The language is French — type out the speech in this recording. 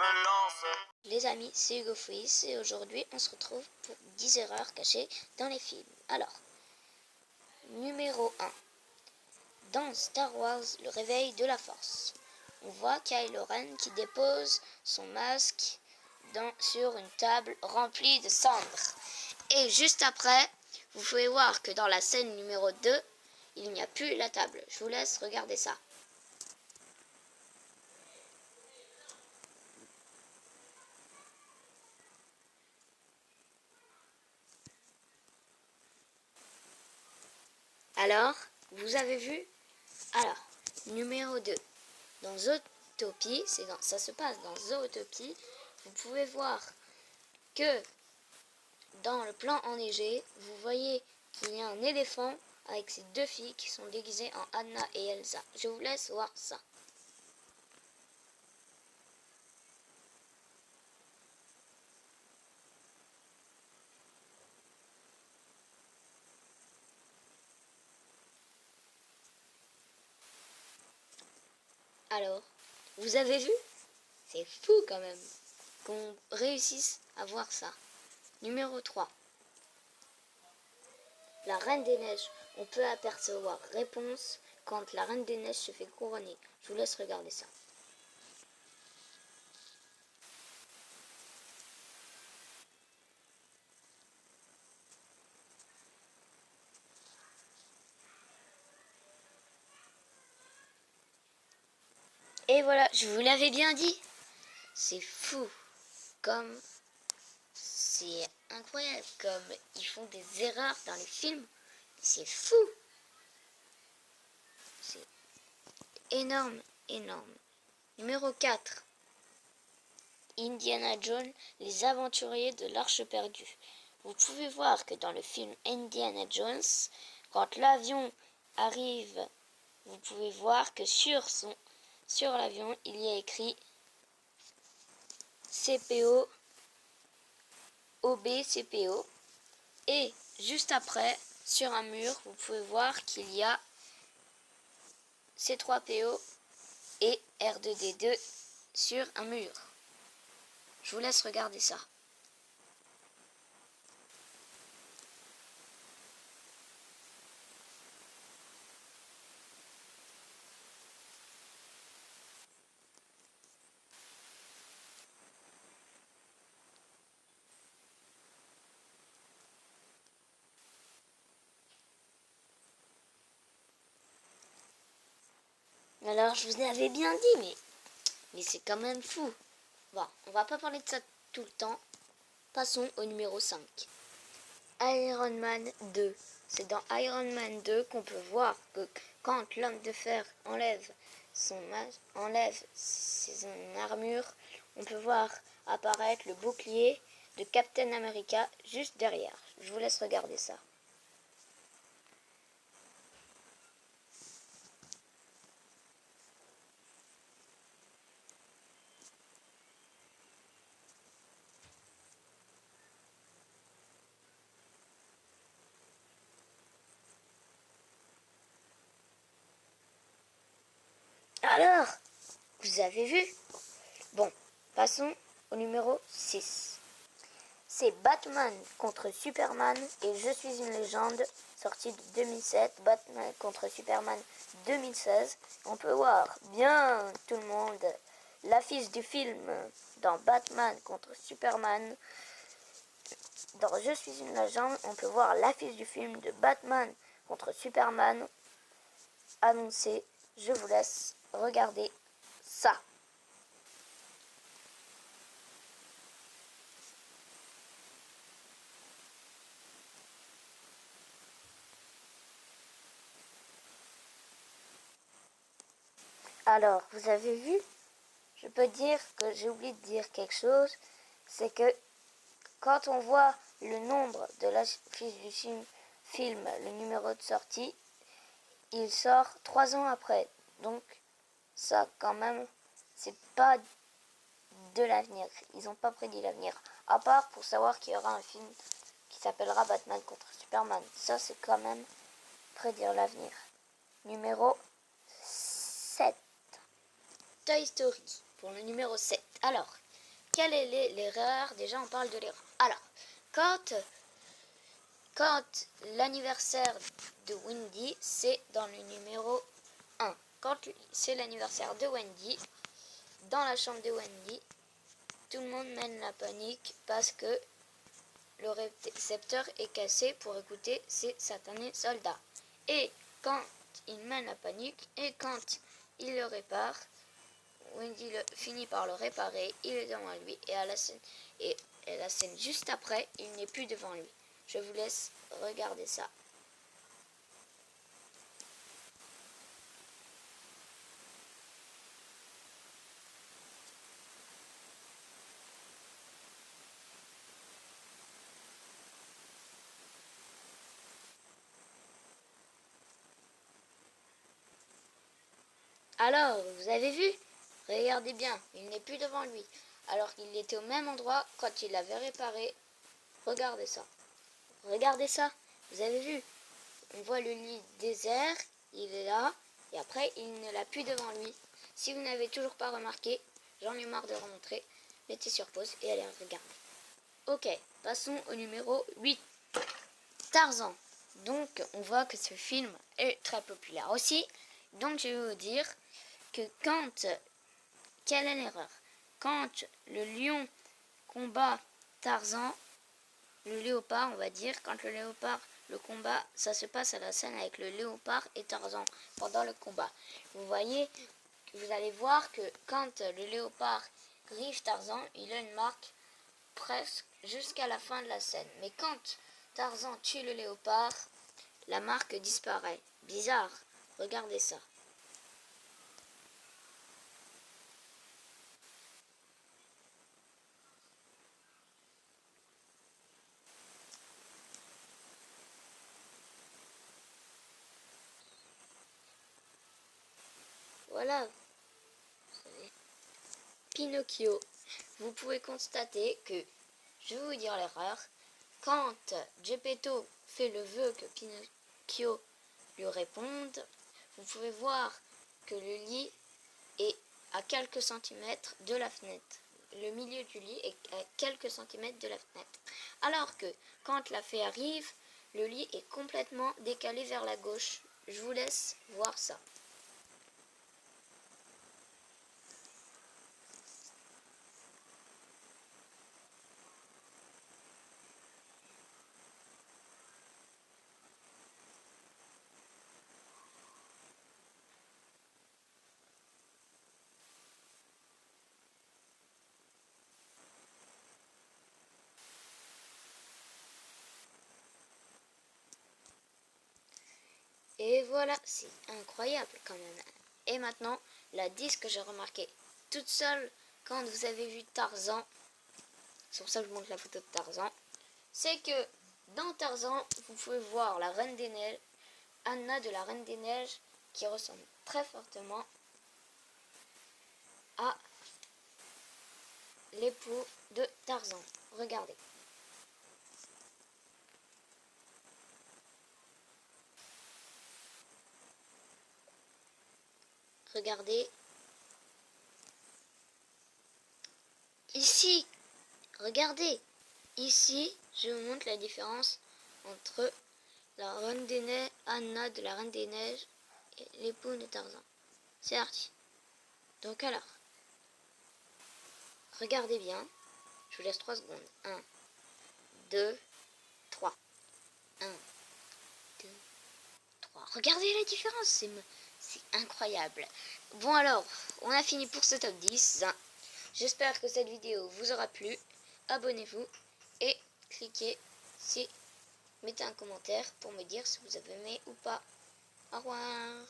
me lance. Les amis, c'est Hugo Fouis et aujourd'hui on se retrouve pour 10 erreurs cachées dans les films. Alors, numéro 1. Dans Star Wars, le réveil de la force, on voit Kylo Ren qui dépose son masque sur une table remplie de cendres. Et juste après, vous pouvez voir que dans la scène numéro 2, il n'y a plus la table. Je vous laisse regarder ça. Alors, vous avez vu? Alors, numéro 2. Dans Zootopie, ça se passe dans Zootopie, vous pouvez voir que dans le plan enneigé, vous voyez qu'il y a un éléphant avec ses deux filles qui sont déguisées en Anna et Elsa. Je vous laisse voir ça. Alors, vous avez vu? C'est fou quand même qu'on réussisse à voir ça. Numéro 3. La Reine des Neiges. On peut apercevoir réponse quand la Reine des Neiges se fait couronner. Je vous laisse regarder ça. Et voilà, je vous l'avais bien dit. C'est fou. C'est incroyable comme ils font des erreurs dans les films. C'est fou. C'est énorme, énorme. Numéro 4. Indiana Jones, les aventuriers de l'Arche perdue. Vous pouvez voir que dans le film Indiana Jones, quand l'avion arrive, vous pouvez voir que sur l'avion, il y a écrit CPO, OB, CPO. Et juste après, sur un mur, vous pouvez voir qu'il y a C3PO et R2D2 sur un mur. Je vous laisse regarder ça. Alors, je vous avais bien dit, mais c'est quand même fou. Bon, on va pas parler de ça tout le temps. Passons au numéro 5. Iron Man 2. C'est dans Iron Man 2 qu'on peut voir que quand l'homme de fer enlève son armure, on peut voir apparaître le bouclier de Captain America juste derrière. Je vous laisse regarder ça. Alors, vous avez vu? Bon, passons au numéro 6. C'est Batman contre Superman et Je suis une légende, sorti de 2007, Batman contre Superman 2016. On peut voir bien tout le monde l'affiche du film dans Batman contre Superman. Dans Je suis une légende, on peut voir l'affiche du film de Batman contre Superman annoncée. Je vous laisse regarder ça. Alors, vous avez vu? Je peux dire que j'ai oublié de dire quelque chose. C'est que quand on voit le nombre de l'affiche du film, le numéro de sortie, il sort 3 ans après. Donc, ça, quand même, c'est pas de l'avenir. Ils n'ont pas prédit l'avenir. À part pour savoir qu'il y aura un film qui s'appellera Batman contre Superman. Ça, c'est quand même prédire l'avenir. Numéro 7. Toy Story, pour le numéro 7. Alors, quelle est l'erreur? Déjà, on parle de l'erreur. Alors, quand l'anniversaire de Wendy, c'est dans le numéro 1. Quand c'est l'anniversaire de Wendy, dans la chambre de Wendy, tout le monde mène la panique parce que le récepteur est cassé pour écouter ces satanés soldats. Et quand il mène la panique et quand il le répare, Wendy finit par le réparer, il est devant lui et à la scène juste après, il n'est plus devant lui. Je vous laisse regarder ça. Alors, vous avez vu? Regardez bien, il n'est plus devant lui, alors qu'il était au même endroit quand il l'avait réparé. Regardez ça. Regardez ça. Vous avez vu? On voit le lit désert, il est là, et après, il ne l'a plus devant lui. Si vous n'avez toujours pas remarqué, j'en ai marre de remontrer. Mettez sur pause et allez regarder. Ok, passons au numéro 8. Tarzan. Donc, on voit que ce film est très populaire aussi. Donc, je vais vous dire que quelle est l'erreur? Quand le lion combat Tarzan, le léopard, on va dire, quand le léopard le combat, ça se passe à la scène avec le léopard et Tarzan pendant le combat. Vous allez voir que quand le léopard griffe Tarzan, il a une marque presque jusqu'à la fin de la scène. Mais quand Tarzan tue le léopard, la marque disparaît. Bizarre, regardez ça. Voilà, Pinocchio. Vous pouvez constater que, je vais vous dire l'erreur, quand Geppetto fait le vœu que Pinocchio lui réponde, vous pouvez voir que le lit est à quelques centimètres de la fenêtre. Le milieu du lit est à quelques centimètres de la fenêtre. Alors que quand la fée arrive, le lit est complètement décalé vers la gauche. Je vous laisse voir ça. Et voilà, c'est incroyable quand même. Et maintenant, la 10 que j'ai remarqué toute seule quand vous avez vu Tarzan, c'est pour ça que je vous montre la photo de Tarzan, c'est que dans Tarzan, vous pouvez voir la Reine des Neiges, Anna de la Reine des Neiges, qui ressemble très fortement à l'époux de Tarzan. Regardez. Regardez. Ici, regardez. Ici, je vous montre la différence entre la Reine des Neiges, Anna de la Reine des Neiges et l'époux de Tarzan. C'est parti. Donc alors, regardez bien. Je vous laisse 3 secondes. 1, 2, 3. 1, 2, 3. Regardez la différence, c'est incroyable. Bon alors, on a fini pour ce top 10. J'espère que cette vidéo vous aura plu. Abonnez-vous et cliquez si mettez un commentaire pour me dire si vous avez aimé ou pas. Au revoir.